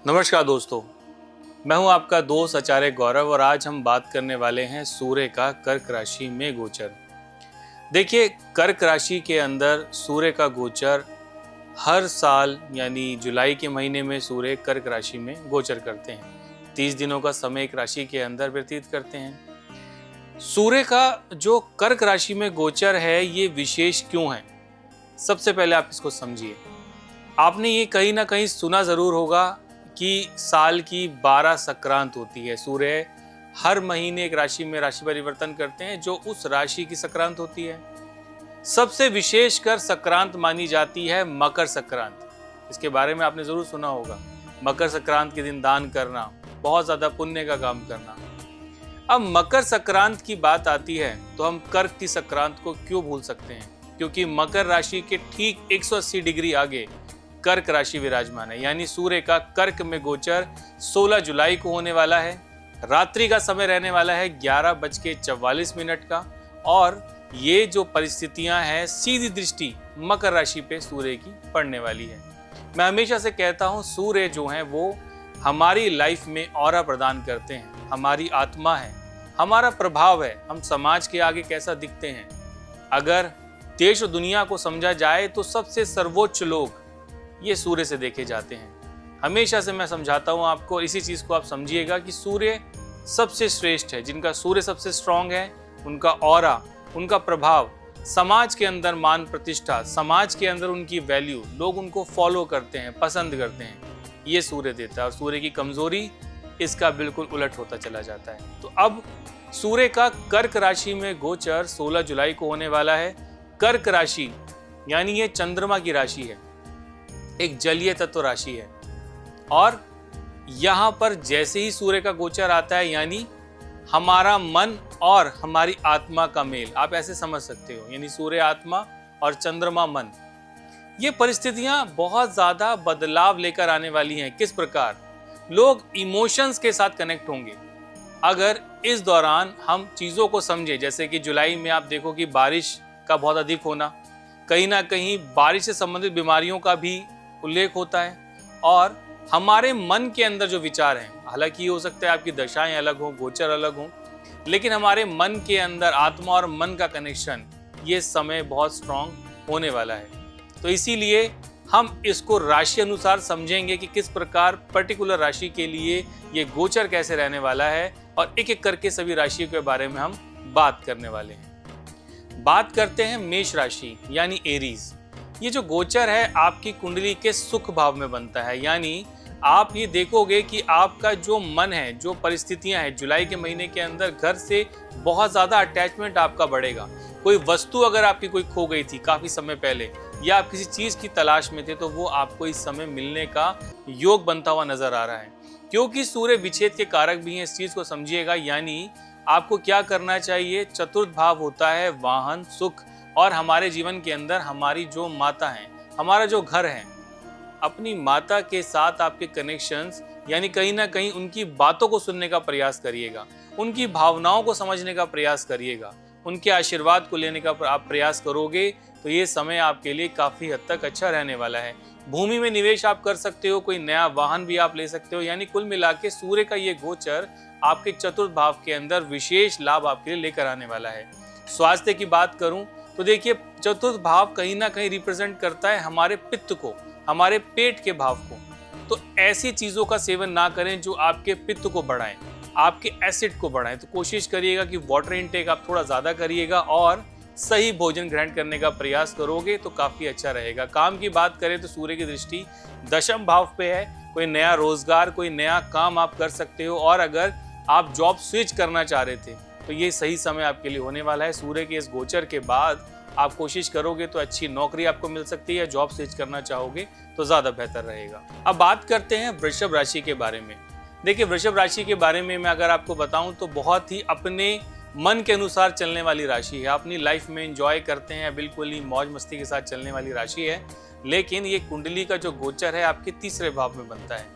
नमस्कार दोस्तों, मैं हूं आपका दोस्त आचार्य गौरव और आज हम बात करने वाले हैं सूर्य का कर्क राशि में गोचर। देखिए, कर्क राशि के अंदर सूर्य का गोचर हर साल यानी जुलाई के महीने में सूर्य कर्क राशि में गोचर करते हैं। 30 दिनों का समय एक राशि के अंदर व्यतीत करते हैं। सूर्य का जो कर्क राशि में गोचर है ये विशेष क्यों है? सबसे पहले आप इसको समझिए। आपने ये कहीं ना कहीं सुना जरूर होगा कि साल की 12 संक्रांत होती है। सूर्य हर महीने एक राशि में राशि परिवर्तन करते हैं जो उस राशि की संक्रांत होती है। सबसे विशेषकर संक्रांत मानी जाती है मकर संक्रांत। इसके बारे में आपने जरूर सुना होगा। मकर संक्रांत के दिन दान करना, बहुत ज्यादा पुण्य का काम करना। अब मकर संक्रांत की बात आती है तो हम कर्क की संक्रांत को क्यों भूल सकते हैं? क्योंकि मकर राशि के ठीक 180 डिग्री आगे कर्क राशि विराजमान है, यानी सूर्य का कर्क में गोचर 16 जुलाई को होने वाला है। रात्रि का समय रहने वाला है 11:44 का और ये जो परिस्थितियां हैं सीधी दृष्टि मकर राशि पे सूर्य की पड़ने वाली है। मैं हमेशा से कहता हूं सूर्य जो है वो हमारी लाइफ में ऑरा प्रदान करते हैं, हमारी आत्मा है, हमारा प्रभाव है, हम समाज के आगे कैसा दिखते हैं। अगर देश और दुनिया को समझा जाए तो सबसे सर्वोच्च लोग ये सूर्य से देखे जाते हैं। हमेशा से मैं समझाता हूं आपको, इसी चीज को आप समझिएगा कि सूर्य सबसे श्रेष्ठ है। जिनका सूर्य सबसे स्ट्रांग है, उनका ऑरा, उनका प्रभाव, समाज के अंदर मान प्रतिष्ठा, समाज के अंदर उनकी वैल्यू, लोग उनको फॉलो करते हैं, पसंद करते हैं, ये सूर्य देता है। और सूर्य की कमजोरी इसका बिल्कुल उलट होता चला जाता है। तो अब सूर्य का कर्क राशि में गोचर 16 जुलाई को होने वाला है। कर्क राशि यानी ये चंद्रमा की राशि है, एक जलीय तत्व राशि है। और यहां पर जैसे ही सूर्य का गोचर आता है यानी हमारा मन और हमारी आत्मा का मेल, आप ऐसे समझ सकते हो, यानी सूर्य आत्मा और चंद्रमा मन। ये परिस्थितियां बहुत ज्यादा बदलाव लेकर आने वाली हैं। किस प्रकार? लोग इमोशंस के साथ कनेक्ट होंगे अगर इस दौरान हम चीजों को समझे। जैसे कि जुलाई में आप देखो कि बारिश का बहुत अधिक होना, कहीं ना कहीं बारिश से संबंधित बीमारियों का भी उल्लेख होता है। और हमारे मन के अंदर जो विचार हैं, हालांकि ये हो सकता है आपकी दशाएं अलग हो, गोचर अलग हो, लेकिन हमारे मन के अंदर आत्मा और मन का कनेक्शन ये समय बहुत स्ट्रांग होने वाला है। तो इसीलिए हम इसको राशि अनुसार समझेंगे कि किस प्रकार पर्टिकुलर राशि के लिए ये गोचर कैसे रहने वाला है और एक एक करके सभी राशियों के बारे में हम बात करने वाले हैं। बात करते हैं मेष राशि यानी एरीज। ये जो गोचर है आपकी कुंडली के सुख भाव में बनता है, यानी आप ये देखोगे कि आपका जो मन है, जो परिस्थितियां हैं, जुलाई के महीने के अंदर घर से बहुत ज्यादा अटैचमेंट आपका बढ़ेगा। कोई वस्तु अगर आपकी कोई खो गई थी काफी समय पहले या आप किसी चीज की तलाश में थे तो वो आपको इस समय मिलने का योग बनता हुआ नजर आ रहा है। क्योंकि सूर्य विच्छेद के कारक भी हैं, इस चीज को समझिएगा। यानी आपको क्या करना चाहिए? चतुर्थ भाव होता है वाहन, सुख, और हमारे जीवन के अंदर हमारी जो माता है, हमारा जो घर है, अपनी माता के साथ आपके कनेक्शंस, यानी कहीं ना कहीं उनकी बातों को सुनने का प्रयास करिएगा, उनकी भावनाओं को समझने का प्रयास करिएगा, उनके आशीर्वाद को लेने का आप प्रयास करोगे तो ये समय आपके लिए काफी हद तक अच्छा रहने वाला है। भूमि में निवेश आप कर सकते हो, कोई नया वाहन भी आप ले सकते हो। यानी कुल मिला के सूर्य का ये गोचर आपके चतुर्थ भाव के अंदर विशेष लाभ आपके लिए लेकर आने वाला है। स्वास्थ्य की बात करूं तो देखिए, चतुर्थ भाव कहीं ना कहीं रिप्रेजेंट करता है हमारे पित्त को, हमारे पेट के भाव को। तो ऐसी चीजों का सेवन ना करें जो आपके पित्त को बढ़ाएं, आपके एसिड को बढ़ाएं। तो कोशिश करिएगा कि वाटर इनटेक आप थोड़ा ज्यादा करिएगा और सही भोजन ग्रहण करने का प्रयास करोगे तो काफी अच्छा रहेगा। काम की बात करें तो सूर्य की दृष्टि दशम भाव पे है। कोई नया रोजगार, कोई नया काम आप कर सकते हो। और अगर आप जॉब स्विच करना चाह रहे थे तो ये सही समय आपके लिए होने वाला है। सूर्य के इस गोचर के बाद आप कोशिश करोगे तो अच्छी नौकरी आपको मिल सकती है। जॉब स्विच करना चाहोगे तो ज्यादा बेहतर रहेगा। अब बात करते हैं वृषभ राशि के बारे में। देखिए, वृषभ राशि के बारे में मैं अगर आपको बताऊं तो बहुत ही अपने मन के अनुसार चलने वाली राशि है। अपनी लाइफ में एंजॉय करते हैं, बिल्कुल ही मौज मस्ती के साथ चलने वाली राशि है। लेकिन ये कुंडली का जो गोचर है आपके तीसरे भाव में बनता है।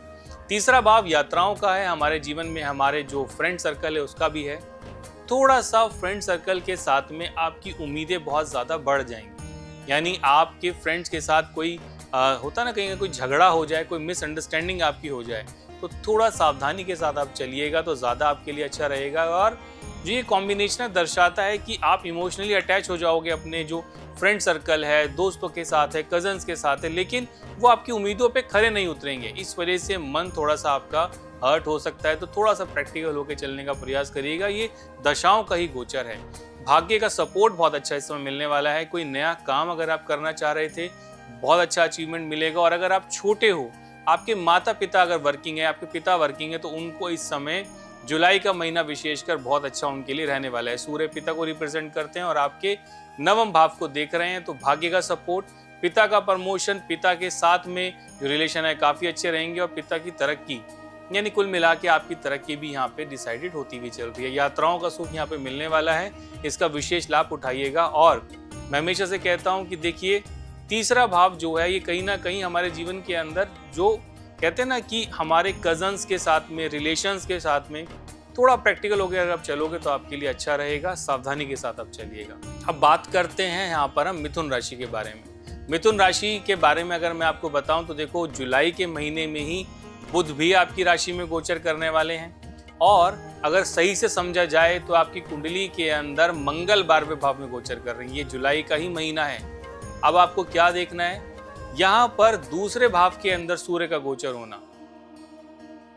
तीसरा भाव यात्राओं का है। हमारे जीवन में हमारे जो फ्रेंड सर्कल है उसका भी है। थोड़ा सा फ्रेंड सर्कल के साथ में आपकी उम्मीदें बहुत ज़्यादा बढ़ जाएंगी। यानी आपके फ्रेंड्स के साथ कोई होता ना कहीं कोई झगड़ा हो जाए, कोई मिसअंडरस्टैंडिंग आपकी हो जाए, तो थोड़ा सावधानी के साथ आप चलिएगा तो ज़्यादा आपके लिए अच्छा रहेगा। और जो ये कॉम्बिनेशन है दर्शाता है कि आप इमोशनली अटैच हो जाओगे अपने जो फ्रेंड सर्कल है, दोस्तों के साथ है, कजन्स के साथ है, लेकिन वो आपकी उम्मीदों पे खरे नहीं उतरेंगे। इस वजह से मन थोड़ा सा आपका हर्ट हो सकता है, तो थोड़ा सा प्रैक्टिकल होकर चलने का प्रयास करिएगा। ये दशाओं का ही गोचर है। भाग्य का सपोर्ट बहुत अच्छा इस समय मिलने वाला है। कोई नया काम अगर आप करना चाह रहे थे, बहुत अच्छा अचीवमेंट मिलेगा। और अगर आप छोटे हो, आपके माता पिता अगर वर्किंग है, आपके पिता वर्किंग है, तो उनको इस समय जुलाई का महीना विशेषकर बहुत अच्छा उनके लिए रहने वाला है। सूर्य पिता को रिप्रेजेंट करते हैं और आपके नवम भाव को देख रहे हैं, तो भाग्य का सपोर्ट, पिता का प्रमोशन, पिता के साथ में जो रिलेशन है काफ़ी अच्छे रहेंगे और पिता की तरक्की, यानी कुल मिला के आपकी तरक्की भी यहाँ पे डिसाइडेड होती हुई चल रही है। यात्राओं का सुख यहाँ पे मिलने वाला है, इसका विशेष लाभ उठाइएगा। और मैं हमेशा से कहता हूँ कि देखिए, तीसरा भाव जो है ये कहीं ना कहीं हमारे जीवन के अंदर जो कहते हैं ना कि हमारे कजन्स के साथ में, रिलेशंस के साथ में थोड़ा प्रैक्टिकल होकर अगर आप चलोगे तो आपके लिए अच्छा रहेगा। सावधानी के साथ आप चलिएगा। अब बात करते हैं यहाँ पर हम मिथुन राशि के बारे में। मिथुन राशि के बारे में अगर मैं आपको बताऊं तो देखो, जुलाई के महीने में ही बुध भी आपकी राशि में गोचर करने वाले हैं। और अगर सही से समझा जाए तो आपकी कुंडली के अंदर मंगल 12वें भाव में गोचर कर रही है। ये जुलाई का ही महीना है। अब आपको क्या देखना है, यहाँ पर दूसरे भाव के अंदर सूर्य का गोचर होना।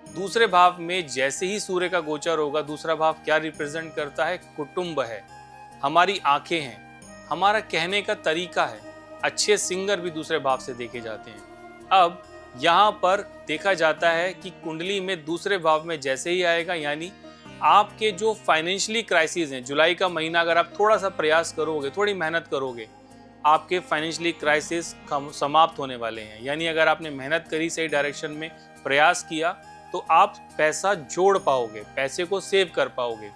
दूसरे भाव में जैसे ही सूर्य का गोचर होगा, दूसरा भाव क्या रिप्रेजेंट करता है? कुटुंब है, हमारी आंखें हैं, हमारा कहने का तरीका है। अच्छे सिंगर भी दूसरे भाव से देखे जाते हैं। अब यहाँ पर देखा जाता है कि कुंडली में दूसरे भाव में जैसे ही आएगा, यानी आपके जो फाइनेंशियली क्राइसिस हैं, जुलाई का महीना अगर आप थोड़ा सा प्रयास करोगे, थोड़ी मेहनत करोगे, आपके फाइनेंशियली क्राइसिस समाप्त होने वाले हैं। यानी अगर आपने मेहनत करी, सही डायरेक्शन में प्रयास किया, तो आप पैसा जोड़ पाओगे, पैसे को सेव कर पाओगे।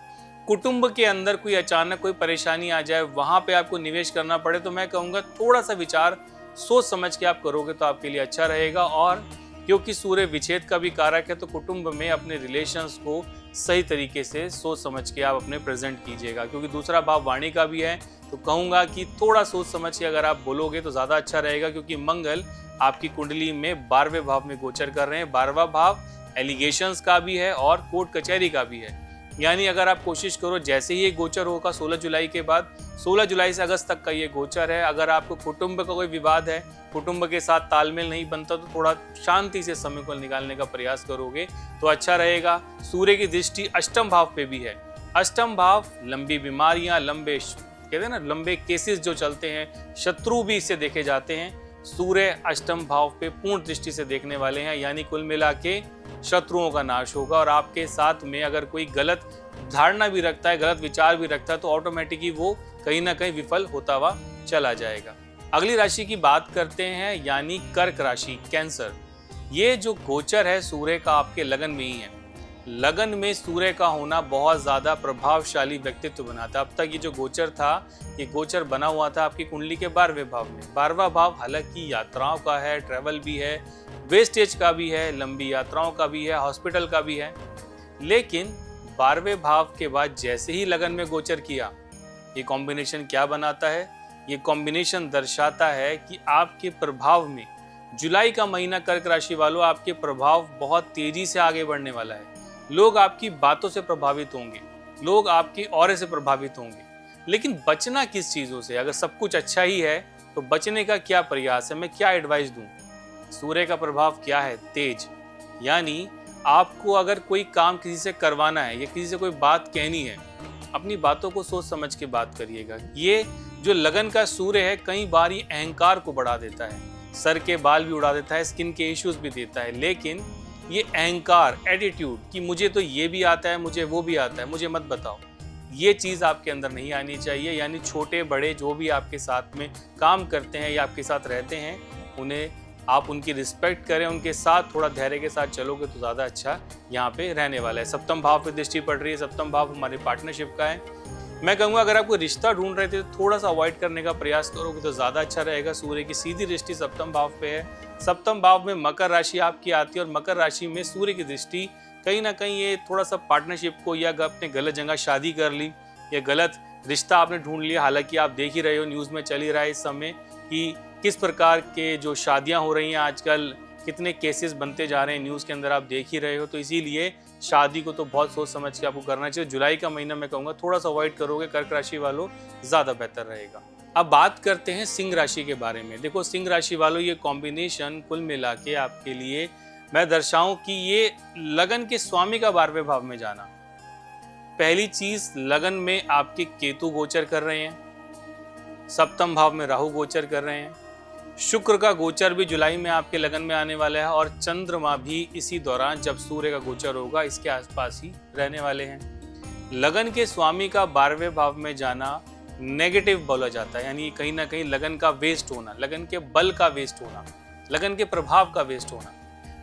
कुटुंब के अंदर कोई अचानक कोई परेशानी आ जाए, वहां पे आपको निवेश करना पड़े, तो मैं कहूँगा थोड़ा सा विचार सोच समझ के आप करोगे तो आपके लिए अच्छा रहेगा। और क्योंकि सूर्य विच्छेद का भी कारक है, तो कुटुंब में अपने रिलेशंस को सही तरीके से सोच समझ के आप अपने प्रेजेंट कीजिएगा। क्योंकि दूसरा भाव वाणी का भी है, तो कहूँगा कि थोड़ा सोच समझ के अगर आप बोलोगे तो ज़्यादा अच्छा रहेगा। क्योंकि मंगल आपकी कुंडली में 12वें भाव में गोचर कर रहे हैं। 12वां भाव एलिगेशंस का भी है और कोर्ट कचहरी का भी है। यानी अगर आप कोशिश करो, जैसे ही ये गोचर होगा 16 जुलाई के बाद, 16 जुलाई से अगस्त तक का ये गोचर है, अगर आपको कुटुंब का कोई विवाद है, कुटुंब के साथ तालमेल नहीं बनता, तो थोड़ा शांति से समय को निकालने का प्रयास करोगे तो अच्छा रहेगा। सूर्य की दृष्टि अष्टम भाव पे भी है। अष्टम भाव लंबी बीमारियां, लंबे कहते हैं ना, लंबे केसेस जो चलते हैं, शत्रु भी इससे देखे जाते हैं। सूर्य अष्टम भाव पे पूर्ण दृष्टि से देखने वाले हैं, यानी कुल मिला के शत्रुओं का नाश होगा। और आपके साथ में अगर कोई गलत धारणा भी रखता है, गलत विचार भी रखता है, तो ऑटोमेटिकली वो कहीं ना कहीं विफल होता हुआ चला जाएगा। अगली राशि की बात करते हैं, यानी कर्क राशि, कैंसर। ये जो गोचर है सूर्य का आपके लगन में ही है। लगन में सूर्य का होना बहुत ज़्यादा प्रभावशाली व्यक्तित्व बनाता है। अब तक ये जो गोचर था, ये गोचर बना हुआ था आपकी कुंडली के 12वें भाव में। 12वां भाव हालांकि यात्राओं का है, ट्रैवल भी है, वेस्टेज का भी है, लंबी यात्राओं का भी है, हॉस्पिटल का भी है। लेकिन 12वें भाव के बाद जैसे ही लगन में गोचर किया, ये कॉम्बिनेशन क्या बनाता है? ये कॉम्बिनेशन दर्शाता है कि आपके प्रभाव में, जुलाई का महीना कर्क राशि वालों, आपके प्रभाव बहुत तेजी से आगे बढ़ने वाला है। लोग आपकी बातों से प्रभावित होंगे, लोग आपकी ऑरे से प्रभावित होंगे। लेकिन बचना किस चीज़ों से? अगर सब कुछ अच्छा ही है तो बचने का क्या प्रयास है? मैं क्या एडवाइस दूं? सूर्य का प्रभाव क्या है? तेज। यानी आपको अगर कोई काम किसी से करवाना है या किसी से कोई बात कहनी है, अपनी बातों को सोच समझ के बात करिएगा। ये जो लगन का सूर्य है, कई बार ये अहंकार को बढ़ा देता है, सर के बाल भी उड़ा देता है, स्किन के इश्यूज भी देता है। लेकिन ये अहंकार, एटीट्यूड कि मुझे तो ये भी आता है, मुझे वो भी आता है, मुझे मत बताओ, ये चीज़ आपके अंदर नहीं आनी चाहिए। यानी छोटे बड़े जो भी आपके साथ में काम करते हैं या आपके साथ रहते हैं, उन्हें आप उनकी रिस्पेक्ट करें, उनके साथ थोड़ा धैर्य के साथ चलोगे तो ज़्यादा अच्छा यहाँ पे रहने वाला है। सप्तम भाव पे दृष्टि पड़ रही है। सप्तम भाव हमारे पार्टनरशिप का है। मैं कहूँगा अगर आप कोई रिश्ता ढूंढ रहे थे तो थोड़ा सा अवॉइड करने का प्रयास करोगे तो ज़्यादा अच्छा रहेगा। सूर्य की सीधी दृष्टि सप्तम भाव पे है। सप्तम भाव में मकर राशि आपकी आती है और मकर राशि में सूर्य की दृष्टि कहीं ना कहीं ये थोड़ा सा पार्टनरशिप को, या आपने गलत जगह शादी कर ली या गलत रिश्ता आपने ढूंढ लिया, हालांकि आप देख ही रहे हो, न्यूज़ में चल ही रहा है इस समय, कि किस प्रकार के जो शादियां हो रही हैं आजकल, कितने केसेस बनते जा रहे हैं, न्यूज़ के अंदर आप देख ही रहे हो। तो इसीलिए शादी को तो बहुत सोच समझ के आपको करना चाहिए। जुलाई का महीना मैं कहूँगा थोड़ा सा अवॉइड करोगे कर्क राशि वालों, ज़्यादा बेहतर रहेगा। अब बात करते हैं सिंह राशि के बारे में। देखो सिंह राशि वालों, ये कॉम्बिनेशन कुल मिला के आपके लिए मैं दर्शाऊं कि ये लगन के स्वामी का 12वें भाव में जाना। पहली चीज, लगन में आपके केतु गोचर कर रहे हैं, सप्तम भाव में राहु गोचर कर रहे हैं, शुक्र का गोचर भी जुलाई में आपके लगन में आने वाला है और चंद्रमा भी इसी दौरान जब सूर्य का गोचर होगा इसके आसपास ही रहने वाले हैं। लगन के स्वामी का 12वें भाव में जाना नेगेटिव बोला जाता है, यानी कहीं ना कहीं लगन का वेस्ट होना, लगन के बल का वेस्ट होना, लगन के प्रभाव का वेस्ट होना।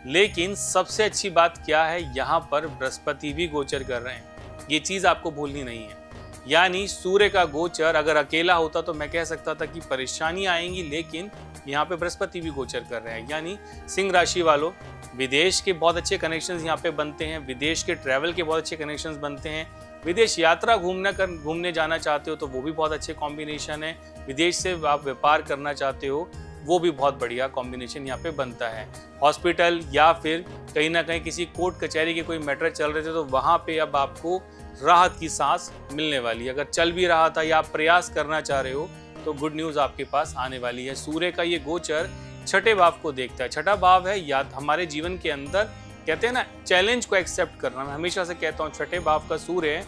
लेकिन सबसे अच्छी बात क्या है, यहाँ पर बृहस्पति भी गोचर कर रहे हैं, ये चीज आपको भूलनी नहीं है। यानी सूर्य का गोचर अगर अकेला होता तो मैं कह सकता था कि परेशानी आएंगी, लेकिन यहाँ पे बृहस्पति भी गोचर कर रहे हैं। यानी सिंह राशि वालों, विदेश के बहुत अच्छे कनेक्शंस यहाँ पे बनते हैं, विदेश के ट्रैवल के बहुत अच्छे कनेक्शंस बनते हैं, विदेश यात्रा घूमने जाना चाहते हो तो वो भी बहुत अच्छे कॉम्बिनेशन है, विदेश से आप व्यापार करना चाहते हो वो भी बहुत बढ़िया कॉम्बिनेशन यहाँ पे बनता है। हॉस्पिटल या फिर कहीं ना कहीं किसी कोर्ट कचहरी के कोई मैटर चल रहे थे तो वहाँ पे अब आपको राहत की सांस मिलने वाली है। अगर चल भी रहा था या आप प्रयास करना चाह रहे हो तो गुड न्यूज़ आपके पास आने वाली है। सूर्य का ये गोचर छठे भाव को देखता है। छठा भाव है या हमारे जीवन के अंदर कहते हैं ना चैलेंज को एक्सेप्ट करना। मैं हमेशा से कहता हूँ छठे भाव का सूर्य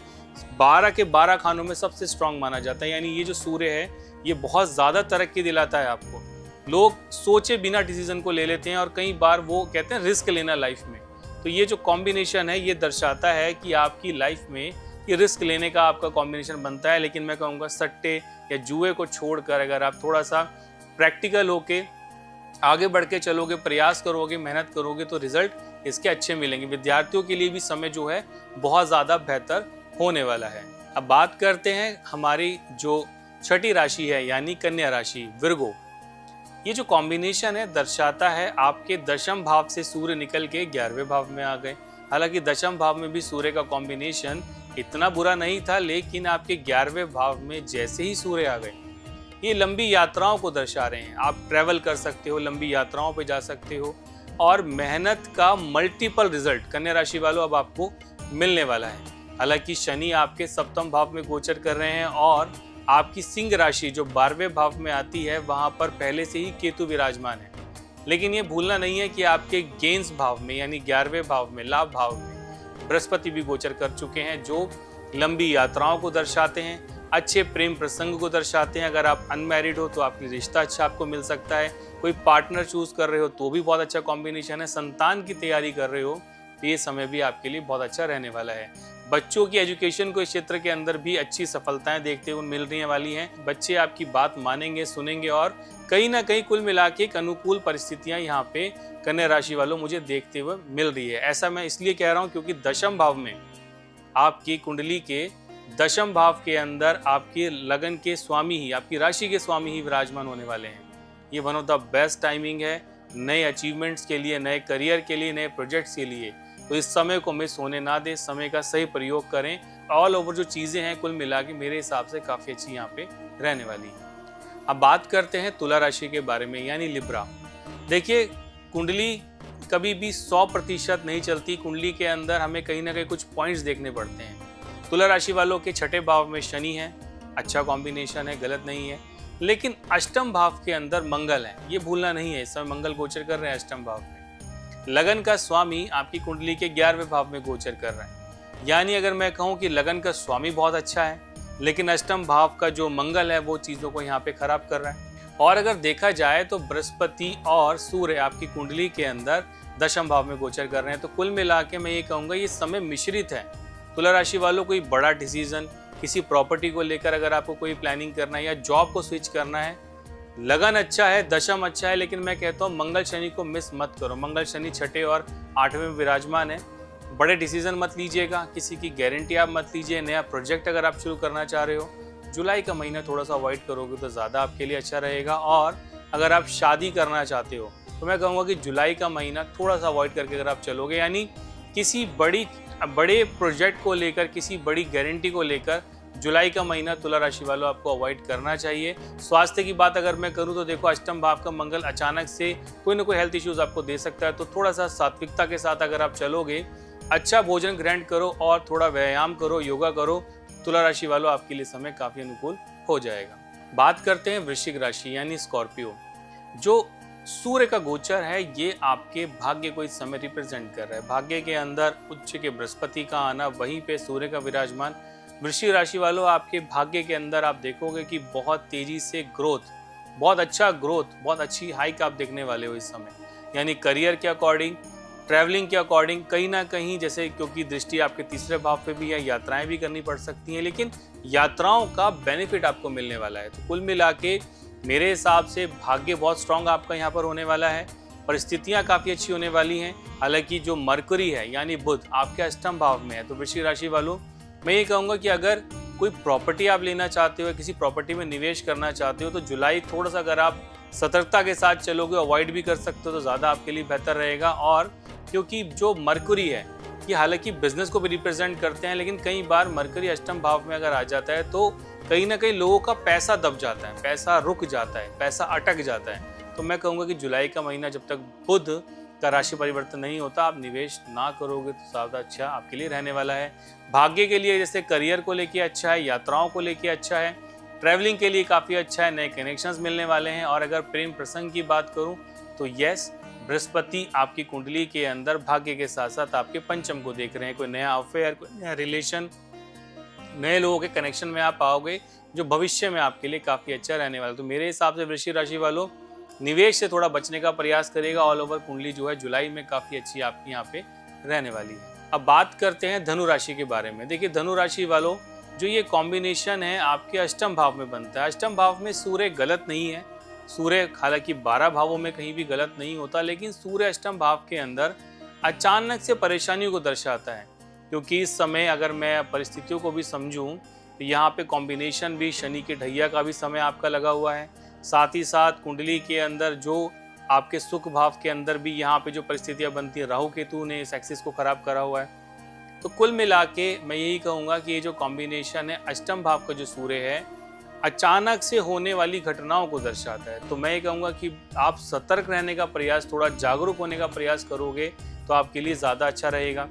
12 के 12 खानों में सबसे स्ट्रांग माना जाता है। यानी ये जो सूर्य है ये बहुत ज़्यादा तरक्की दिलाता है आपको। लोग सोचे बिना डिसीजन को ले लेते हैं और कई बार वो कहते हैं रिस्क लेना लाइफ में। तो ये जो कॉम्बिनेशन है ये दर्शाता है कि आपकी लाइफ में ये रिस्क लेने का आपका कॉम्बिनेशन बनता है। लेकिन मैं कहूँगा सट्टे या जुए को छोड़कर अगर आप थोड़ा सा प्रैक्टिकल होके आगे बढ़ के चलोगे, प्रयास करोगे, मेहनत करोगे तो रिजल्ट इसके अच्छे मिलेंगे। विद्यार्थियों के लिए भी समय जो है बहुत ज़्यादा बेहतर होने वाला है। अब बात करते हैं हमारी जो छठी राशि है यानी कन्या राशि विर्गो। ये जो कॉम्बिनेशन है दर्शाता है आपके दशम भाव से सूर्य निकल के 11वें भाव में आ गए। हालांकि दशम भाव में भी सूर्य का कॉम्बिनेशन इतना बुरा नहीं था, लेकिन आपके 11वें भाव में जैसे ही सूर्य आ गए ये लंबी यात्राओं को दर्शा रहे हैं। आप ट्रैवल कर सकते हो, लंबी यात्राओं पे जा सकते हो और मेहनत का मल्टीपल रिजल्ट कन्या राशि वालों अब आपको मिलने वाला है। हालांकि शनि आपके सप्तम भाव में गोचर कर रहे हैं और आपकी सिंह राशि जो 12वें भाव में आती है वहां पर पहले से ही केतु विराजमान है। लेकिन ये भूलना नहीं है कि आपके गेंस भाव में यानी 11वें भाव में लाभ भाव में बृहस्पति भी गोचर कर चुके हैं जो लंबी यात्राओं को दर्शाते हैं, अच्छे प्रेम प्रसंग को दर्शाते हैं। अगर आप अनमैरिड हो तो आपकी रिश्ता अच्छा आपको मिल सकता है, कोई पार्टनर चूज कर रहे हो तो भी बहुत अच्छा कॉम्बिनेशन है, संतान की तैयारी कर रहे हो तो ये समय भी आपके लिए बहुत अच्छा रहने वाला है। बच्चों की एजुकेशन को इस क्षेत्र के अंदर भी अच्छी सफलताएं देखते हुए मिलने वाली हैं। बच्चे आपकी बात मानेंगे, सुनेंगे और कहीं ना कहीं कुल मिला के एक अनुकूल परिस्थितियां यहाँ पे कन्या राशि वालों मुझे देखते हुए मिल रही है। ऐसा मैं इसलिए कह रहा हूँ क्योंकि दशम भाव में आपकी कुंडली के दशम भाव के अंदर आपके लगन के स्वामी ही, आपकी राशि के स्वामी ही विराजमान होने वाले हैं। ये one of the best timing है नए अचीवमेंट्स के लिए, नए करियर के लिए, नए प्रोजेक्ट्स के लिए। तो इस समय को मिस होने ना दें, समय का सही प्रयोग करें। ऑल ओवर जो चीज़ें हैं कुल मिला के मेरे हिसाब से काफ़ी अच्छी यहाँ पे रहने वाली हैं। अब बात करते हैं तुला राशि के बारे में यानी लिब्रा। देखिए कुंडली कभी भी 100% नहीं चलती। कुंडली के अंदर हमें कहीं ना कहीं कुछ पॉइंट्स देखने पड़ते हैं। तुला राशि वालों के छठे भाव में शनि है, अच्छा कॉम्बिनेशन है, गलत नहीं है। लेकिन अष्टम भाव के अंदर मंगल है, ये भूलना नहीं है। इस समय मंगल गोचर कर रहे हैं अष्टम भाव में। लगन का स्वामी आपकी कुंडली के 11वें भाव में गोचर कर रहे हैं। यानी अगर मैं कहूँ कि लगन का स्वामी बहुत अच्छा है, लेकिन अष्टम भाव का जो मंगल है वो चीज़ों को यहाँ पे खराब कर रहा है। और अगर देखा जाए तो बृहस्पति और सूर्य आपकी कुंडली के अंदर दशम भाव में गोचर कर रहे हैं। तो कुल मिला के मैं ये कहूँगा ये समय मिश्रित है। तुला राशि वालों कोई बड़ा डिसीजन किसी प्रॉपर्टी को लेकर अगर आपको कोई प्लानिंग करना है या जॉब को स्विच करना है, लगन अच्छा है, दशम अच्छा है, लेकिन मैं कहता हूँ मंगल शनि को मिस मत करो। मंगल शनि छठे और 8वें में विराजमान है। बड़े डिसीजन मत लीजिएगा, किसी की गारंटी आप मत लीजिए। नया प्रोजेक्ट अगर आप शुरू करना चाह रहे हो, जुलाई का महीना थोड़ा सा अवॉइड करोगे तो ज़्यादा आपके लिए अच्छा रहेगा। और अगर आप शादी करना चाहते हो तो मैं कहूँगा कि जुलाई का महीना थोड़ा सा अवॉइड करके अगर आप चलोगे, यानी किसी बड़े प्रोजेक्ट को लेकर, किसी बड़ी गारंटी को लेकर जुलाई का महीना तुला राशि वालों आपको अवॉइड करना चाहिए। स्वास्थ्य की बात अगर मैं करूं तो देखो, अष्टम भाव का मंगल अचानक से कोई ना कोई हेल्थ इश्यूज आपको दे सकता है, तो थोड़ा सा सात्विकता के साथ अगर आप चलोगे, अच्छा भोजन ग्रहण करो और थोड़ा व्यायाम करो, योगा करो, तुला राशि वालों आपके लिए समय काफी अनुकूल हो जाएगा। बात करते हैं वृश्चिक राशि यानी स्कॉर्पियो। जो सूर्य का गोचर है ये आपके भाग्य को इस समय रिप्रेजेंट कर रहा है। भाग्य के अंदर उच्च के बृहस्पति का आना, वहीं पे सूर्य का विराजमान। वृश्चिक राशि वालों, आपके भाग्य के अंदर आप देखोगे कि बहुत तेजी से ग्रोथ, बहुत अच्छा ग्रोथ, बहुत अच्छी हाइक आप देखने वाले हो इस समय। यानी करियर के अकॉर्डिंग, ट्रैवलिंग के अकॉर्डिंग, कहीं ना कहीं जैसे, क्योंकि दृष्टि आपके तीसरे भाव पे भी है, यात्राएं भी करनी पड़ सकती हैं, लेकिन यात्राओं का बेनिफिट आपको मिलने वाला है। तो कुल मिला के मेरे हिसाब से भाग्य बहुत स्ट्रांग आपका यहाँ पर होने वाला है, परिस्थितियाँ काफ़ी अच्छी होने वाली हैं। हालांकि जो मरकरी है यानी बुध आपके अष्टम भाव में है, तो वृश्चिक राशि वालों मैं ये कहूँगा कि अगर कोई प्रॉपर्टी आप लेना चाहते हो, किसी प्रॉपर्टी में निवेश करना चाहते हो, तो जुलाई थोड़ा सा अगर आप सतर्कता के साथ चलोगे, अवॉइड भी कर सकते हो तो ज़्यादा आपके लिए बेहतर रहेगा। और क्योंकि जो मरकरी है ये हालांकि बिजनेस को भी रिप्रेजेंट करते हैं, लेकिन कई बार मरकरी अष्टम भाव में अगर आ जाता है तो कहीं ना कहीं लोगों का पैसा दब जाता है, पैसा रुक जाता है, पैसा अटक जाता है। तो मैं कहूँगा कि जुलाई का महीना जब तक बुध का राशि परिवर्तन नहीं होता, आप निवेश ना करोगे तो ज़्यादा अच्छा आपके लिए रहने वाला है। भाग्य के लिए जैसे करियर को लेके अच्छा है, यात्राओं को लेके अच्छा है, ट्रैवलिंग के लिए काफ़ी अच्छा है, नए कनेक्शंस मिलने वाले हैं। और अगर प्रेम प्रसंग की बात करूँ तो यस, बृहस्पति आपकी कुंडली के अंदर भाग्य के साथ साथ आपके पंचम को देख रहे हैं। कोई नया अफेयर, कोई नया रिलेशन, नए लोगों के कनेक्शन में आप आओगे जो भविष्य में आपके लिए काफ़ी अच्छा रहने वाला है। तो मेरे हिसाब से वृश्चिक राशि वालों निवेश से थोड़ा बचने का प्रयास करेगा। ऑल ओवर कुंडली जो है जुलाई में काफ़ी अच्छी आपकी यहाँ पे रहने वाली है। अब बात करते हैं धनु राशि के बारे में। देखिए, धनु राशि वालों जो ये कॉम्बिनेशन है आपके अष्टम भाव में बनता है। अष्टम भाव में सूर्य गलत नहीं है, सूर्य हालांकि 12 भावों में कहीं भी गलत नहीं होता, लेकिन सूर्य अष्टम भाव के अंदर अचानक से परेशानियों को दर्शाता है। क्योंकि इस समय अगर मैं परिस्थितियों को भी समझूं तो यहाँ पे कॉम्बिनेशन भी शनि के ढैया का भी समय आपका लगा हुआ है। साथ ही साथ कुंडली के अंदर जो आपके सुख भाव के अंदर भी यहाँ पे जो परिस्थितियाँ बनती है, राहु केतु ने इस एक्सिस को खराब करा हुआ है। तो कुल मिला के मैं यही कहूँगा कि ये जो कॉम्बिनेशन है अष्टम भाव का जो सूर्य है अचानक से होने वाली घटनाओं को दर्शाता है। तो मैं ये कहूँगा कि आप सतर्क रहने का प्रयास, थोड़ा जागरूक होने का प्रयास करोगे तो आपके लिए ज़्यादा अच्छा रहेगा।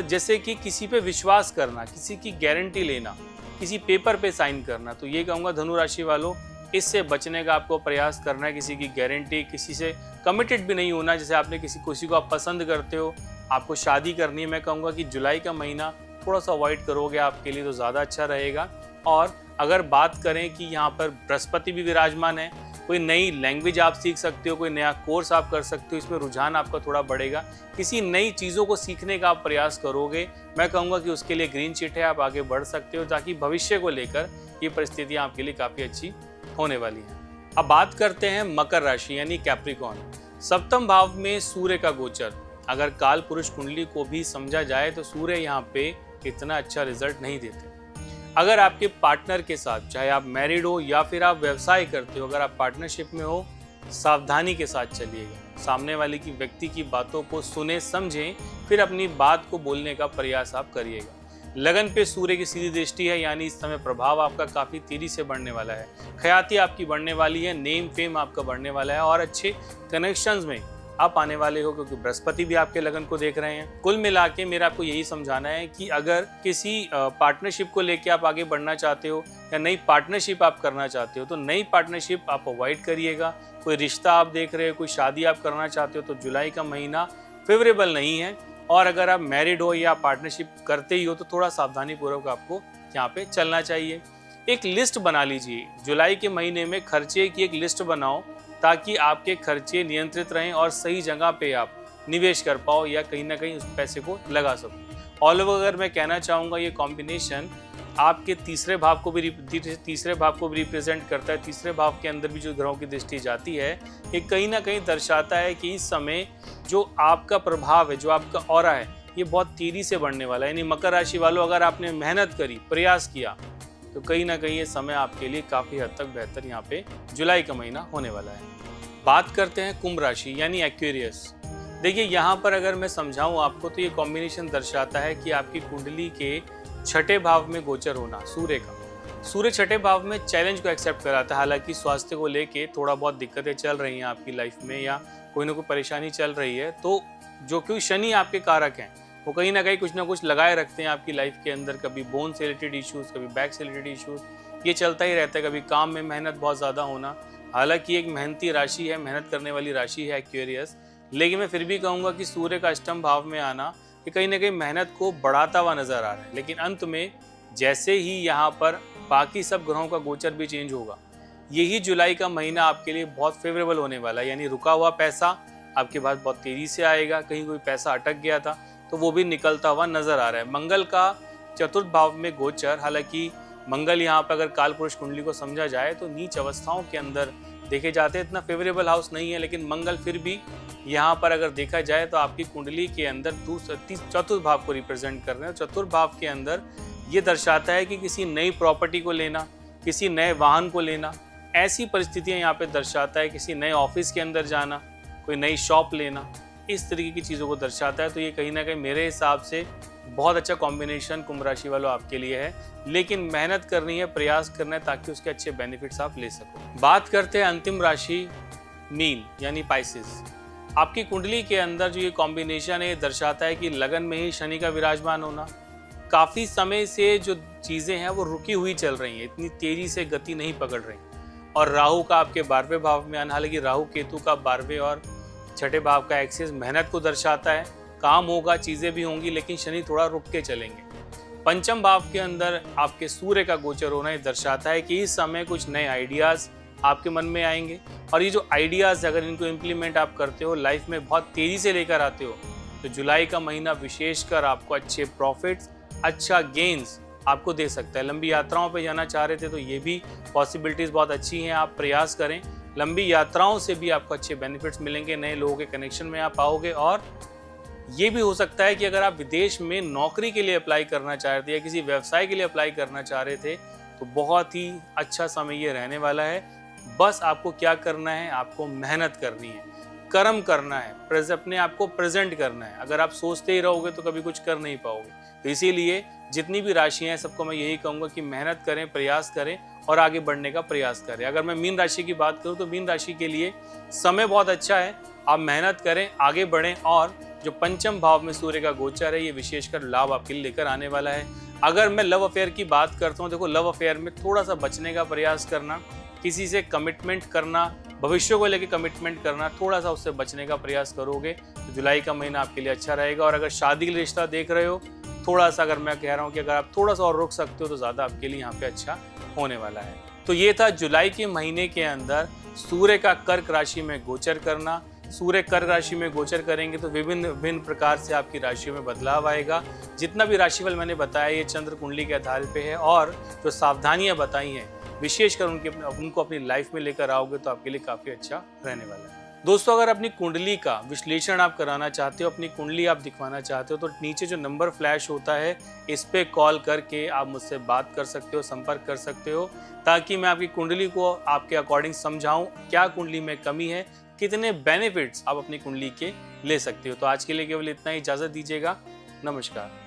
जैसे कि किसी पे विश्वास करना, किसी की गारंटी लेना, किसी पेपर पे साइन करना, तो ये कहूँगा धनु राशि वालों इससे बचने का आपको प्रयास करना है। किसी की गारंटी, किसी से कमिटेड भी नहीं होना। जैसे आपने किसी को आप पसंद करते हो, आपको शादी करनी है, मैं कहूँगा कि जुलाई का महीना थोड़ा सा अवॉइड करोगे आपके लिए तो ज़्यादा अच्छा रहेगा। और अगर बात करें कि यहाँ पर बृहस्पति भी विराजमान है, कोई नई लैंग्वेज आप सीख सकते हो, कोई नया कोर्स आप कर सकते हो, इसमें रुझान आपका थोड़ा बढ़ेगा। किसी नई चीज़ों को सीखने का आप प्रयास करोगे, मैं कहूँगा कि उसके लिए ग्रीन चिट है, आप आगे बढ़ सकते हो, ताकि भविष्य को लेकर ये परिस्थितियाँ आपके लिए काफ़ी अच्छी होने वाली हैं। अब बात करते हैं मकर राशि यानी कैप्रिकॉर्न। सप्तम भाव में सूर्य का गोचर, अगर काल पुरुष कुंडली को भी समझा जाए तो सूर्य यहाँ पे इतना अच्छा रिजल्ट नहीं देते। अगर आपके पार्टनर के साथ, चाहे आप मैरिड हो या फिर आप व्यवसाय करते हो, अगर आप पार्टनरशिप में हो, सावधानी के साथ चलिएगा। सामने वाले की व्यक्ति की बातों को सुने समझें, फिर अपनी बात को बोलने का प्रयास आप करिएगा। लगन पे सूर्य की सीधी दृष्टि है, यानी इस समय प्रभाव आपका काफ़ी तेजी से बढ़ने वाला है। ख्याति आपकी बढ़ने वाली है, नेम फेम आपका बढ़ने वाला है और अच्छे कनेक्शंस में आप आने वाले हो, क्योंकि बृहस्पति भी आपके लगन को देख रहे हैं। कुल मिला के मेरा आपको यही समझाना है कि अगर किसी पार्टनरशिप को लेके आप आगे बढ़ना चाहते हो या नई पार्टनरशिप आप करना चाहते हो, तो नई पार्टनरशिप आप अवॉइड करिएगा। कोई रिश्ता आप देख रहे हो, कोई शादी आप करना चाहते हो, तो जुलाई का महीना फेवरेबल नहीं है। और अगर आप मैरिड हो या पार्टनरशिप करते ही हो तो थोड़ा सावधानी पूर्वक आपको यहाँ पे चलना चाहिए। एक लिस्ट बना लीजिए, जुलाई के महीने में खर्चे की एक लिस्ट बनाओ, ताकि आपके खर्चे नियंत्रित रहें और सही जगह पे आप निवेश कर पाओ या कहीं ना कहीं उस पैसे को लगा सको। ऑल ओवर अगर मैं कहना चाहूँगा, ये कॉम्बिनेशन आपके तीसरे भाव को भी रिप्रेजेंट करता है। तीसरे भाव के अंदर भी जो ग्रहों की दृष्टि जाती है, ये कहीं ना कहीं दर्शाता है कि इस समय जो आपका प्रभाव है, जो आपका ऑरा है, ये बहुत तेजी से बढ़ने वाला है। यानी मकर राशि वालों, अगर आपने मेहनत करी, प्रयास किया, तो कहीं ना कहीं ये समय आपके लिए काफ़ी हद तक बेहतर यहाँ पे जुलाई का महीना होने वाला है। बात करते हैं कुंभ राशि यानी एक्वेरियस। देखिए, यहाँ पर अगर मैं समझाऊँ आपको तो ये कॉम्बिनेशन दर्शाता है कि आपकी कुंडली के छठे भाव में गोचर होना सूर्य का, सूर्य छठे भाव में चैलेंज को एक्सेप्ट कराता है। हालांकि स्वास्थ्य को लेके थोड़ा बहुत दिक्कतें चल रही हैं आपकी लाइफ में या कोई ना कोई परेशानी चल रही है, तो जो क्योंकि शनि आपके कारक हैं वो कहीं ना कहीं कुछ ना कुछ लगाए रखते हैं आपकी लाइफ के अंदर। कभी बोन से रिलेटेड इश्यूज, कभी बैक से रिलेटेड इश्यूज, ये चलता ही रहता है। कभी काम में मेहनत बहुत ज़्यादा होना। हालांकि एक मेहनती राशि है, मेहनत करने वाली राशि है एक्वेरियस, लेकिन मैं फिर भी कहूँगा कि सूर्य का अष्टम भाव में आना ये कहीं ना कहीं मेहनत को बढ़ाता हुआ नजर आ रहा है। लेकिन अंत में जैसे ही यहाँ पर बाकी सब ग्रहों का गोचर भी चेंज होगा, यही जुलाई का महीना आपके लिए बहुत फेवरेबल होने वाला है। यानी रुका हुआ पैसा आपके पास बहुत तेजी से आएगा। कहीं कोई पैसा अटक गया था तो वो भी निकलता हुआ नजर आ रहा है। मंगल का चतुर्थ भाव में गोचर, हालांकि मंगल यहाँ पर अगर काल पुरुष कुंडली को समझा जाए तो नीच अवस्थाओं के अंदर देखे जाते हैं, इतना फेवरेबल हाउस नहीं है। लेकिन मंगल फिर भी यहाँ पर अगर देखा जाए तो आपकी कुंडली के अंदर चतुर्थ भाव को रिप्रेजेंट कर रहे हैं। चतुर्थ भाव के अंदर ये दर्शाता है कि किसी नई प्रॉपर्टी को लेना, किसी नए वाहन को लेना, ऐसी परिस्थितियाँ यहाँ पे दर्शाता है। किसी नए ऑफिस के अंदर जाना, कोई नई शॉप लेना, इस तरीके की चीज़ों को दर्शाता है। तो ये कहीं ना कहीं मेरे हिसाब से बहुत अच्छा कॉम्बिनेशन कुंभ राशि वालों आपके लिए है। लेकिन मेहनत करनी है, प्रयास करना है ताकि उसके अच्छे बेनिफिट्स आप ले सको। बात करते हैं अंतिम राशि मीन यानी पाइसेस। आपकी कुंडली के अंदर जो ये कॉम्बिनेशन है, ये दर्शाता है कि लगन में ही शनि का विराजमान होना। काफ़ी समय से जो चीज़ें हैं वो रुकी हुई चल रही हैं, इतनी तेज़ी से गति नहीं पकड़ रही। और राहु का आपके 12वें भाव में आना, हालांकि राहु केतु का 12वें और छठे भाव का एक्सिस मेहनत को दर्शाता है। काम होगा, चीज़ें भी होंगी, लेकिन शनि थोड़ा रुक के चलेंगे। पंचम भाव के अंदर आपके सूर्य का गोचर होना ये दर्शाता है कि इस समय कुछ नए आइडियाज़ आपके मन में आएंगे। और ये जो आइडियाज़ अगर इनको इम्प्लीमेंट आप करते हो, लाइफ में बहुत तेज़ी से लेकर आते हो, तो जुलाई का महीना विशेषकर आपको अच्छे प्रॉफिट्स, अच्छा गेन्स आपको दे सकता है। लंबी यात्राओं पे जाना चाह रहे थे तो ये भी पॉसिबिलिटीज़ बहुत अच्छी हैं। आप प्रयास करें, लंबी यात्राओं से भी आपको अच्छे बेनिफिट्स मिलेंगे, नए लोगों के कनेक्शन में आप आओगे। और ये भी हो सकता है कि अगर आप विदेश में नौकरी के लिए अप्लाई करना चाह रहे थे या किसी व्यवसाय के लिए अप्लाई करना चाह रहे थे, तो बहुत ही अच्छा समय ये रहने वाला है। बस आपको क्या करना है, आपको मेहनत करनी है, कर्म करना है, अपने आप को प्रेजेंट करना है। अगर आप सोचते ही रहोगे तो कभी कुछ कर नहीं पाओगे। तो इसीलिए जितनी भी राशियां हैं सबको मैं यही कहूँगा कि मेहनत करें, प्रयास करें और आगे बढ़ने का प्रयास करें। अगर मैं मीन राशि की बात करूँ तो मीन राशि के लिए समय बहुत अच्छा है। आप मेहनत करें, आगे बढ़ें और जो पंचम भाव में सूर्य का गोचर है ये विशेषकर लाभ आपके लिए लेकर आने वाला है। अगर मैं लव अफेयर की बात करता हूँ, देखो लव अफेयर में थोड़ा सा बचने का प्रयास करना, किसी से कमिटमेंट करना, भविष्य को लेकर कमिटमेंट करना, थोड़ा सा उससे बचने का प्रयास करोगे तो जुलाई का महीना आपके लिए अच्छा रहेगा। और अगर शादी के लिए रिश्ता देख रहे हो, थोड़ा सा अगर मैं कह रहा हूँ कि अगर आप थोड़ा सा और रुक सकते हो तो ज़्यादा आपके लिए यहाँ पे अच्छा होने वाला है। तो ये था जुलाई के महीने के अंदर सूर्य का कर्क राशि में गोचर करना। सूर्य कर्क राशि में गोचर करेंगे तो विभिन्न प्रकार से आपकी राशियों में बदलाव आएगा। जितना भी राशिफल मैंने बताया ये चंद्र कुंडली के आधार पे है, और जो सावधानियां बताई हैं विशेषकर उनको अपनी लाइफ में लेकर आओगे तो आपके लिए काफ़ी अच्छा रहने वाला है। दोस्तों, अगर अपनी कुंडली का विश्लेषण आप कराना चाहते हो, अपनी कुंडली आप दिखवाना चाहते हो, तो नीचे जो नंबर फ्लैश होता है इस पे कॉल करके आप मुझसे बात कर सकते हो, संपर्क कर सकते हो, ताकि मैं आपकी कुंडली को आपके अकॉर्डिंग समझाऊं क्या कुंडली में कमी है, कितने बेनिफिट्स आप अपनी कुंडली के ले सकते हो। तो आज के लिए केवल इतना ही, इजाज़त दीजिएगा। नमस्कार।